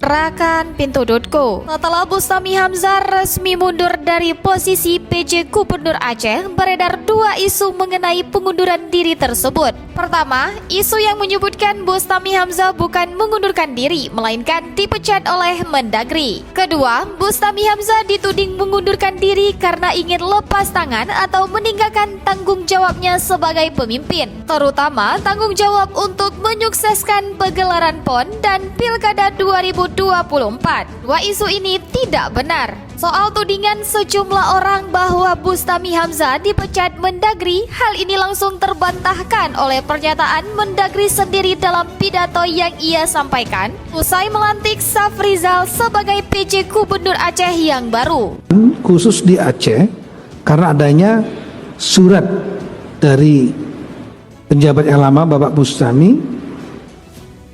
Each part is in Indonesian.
Gerakan Pintu.co. Setelah Bustami Hamzah resmi mundur dari posisi PJ Gubernur Aceh, beredar dua isu mengenai pengunduran diri tersebut. Pertama, isu yang menyebutkan Bustami Hamzah bukan mengundurkan diri, melainkan dipecat oleh Mendagri. Kedua, Bustami Hamzah dituding mengundurkan diri karena ingin lepas tangan atau meninggalkan tanggung jawabnya sebagai pemimpin, terutama tanggung jawab untuk menyukseskan pegelaran PON dan Pilkada 2024. Dua isu ini tidak benar. Soal tudingan sejumlah orang bahwa Bustami Hamzah dipecat Mendagri, hal ini langsung terbantahkan oleh pernyataan Mendagri sendiri dalam pidato yang ia sampaikan usai melantik Safrizal sebagai PJ Gubernur Aceh yang baru. Khusus di Aceh, karena adanya surat dari penjabat yang lama Bapak Bustami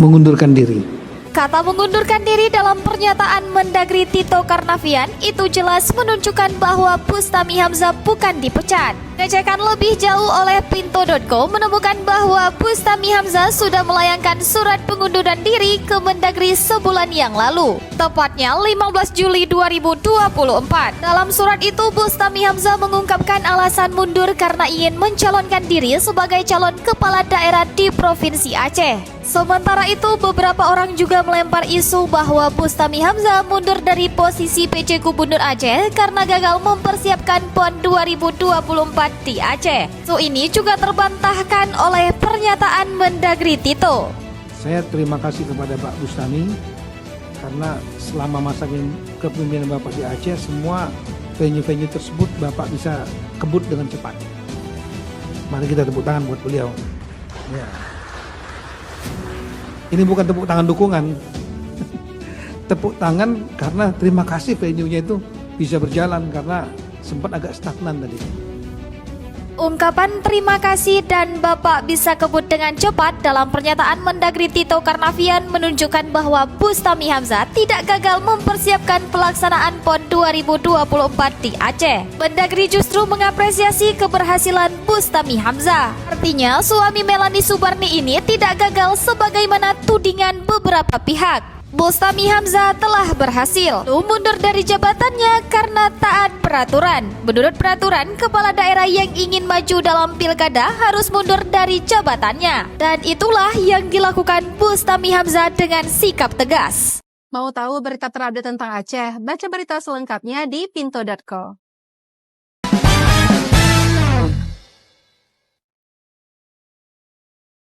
mengundurkan diri. Kata mengundurkan diri dalam pernyataan Mendagri Tito Karnavian itu jelas menunjukkan bahwa Bustami Hamzah bukan dipecat. Ngecekan lebih jauh oleh Pintu.co menemukan bahwa Bustami Hamzah sudah melayangkan surat pengunduran diri ke Mendagri sebulan yang lalu, tepatnya 15 Juli 2024. Dalam surat itu, Bustami Hamzah mengungkapkan alasan mundur karena ingin mencalonkan diri sebagai calon kepala daerah di Provinsi Aceh. Sementara itu, beberapa orang juga melempar isu bahwa Bustami Hamzah mundur dari posisi PJ Gubernur Aceh karena gagal mempersiapkan PON 2024 di Aceh. Isu ini juga terbantahkan oleh pernyataan Mendagri Tito. Saya terima kasih kepada Pak Bustami karena selama masa kepemimpinan Bapak di Aceh, semua venue-venue tersebut Bapak bisa kebut dengan cepat. Mari kita tepuk tangan buat beliau. Ya. Ini bukan tepuk tangan dukungan, tepuk tangan karena terima kasih venue-nya itu bisa berjalan karena sempat agak stagnan tadi. Ungkapan terima kasih dan Bapak bisa kebut dengan cepat dalam pernyataan Mendagri Tito Karnavian menunjukkan bahwa Bustami Hamzah tidak gagal mempersiapkan pelaksanaan PON 2024 di Aceh. Mendagri justru mengapresiasi keberhasilan Bustami Hamzah. Artinya suami Melanie Subarni ini tidak gagal sebagaimana tudingan beberapa pihak. Bustami Hamzah telah berhasil mundur dari jabatannya karena taat peraturan. Menurut peraturan, kepala daerah yang ingin maju dalam pilkada harus mundur dari jabatannya. Dan itulah yang dilakukan Bustami Hamzah dengan sikap tegas. Mau tahu berita terupdate tentang Aceh? Baca berita selengkapnya di Pintu.co.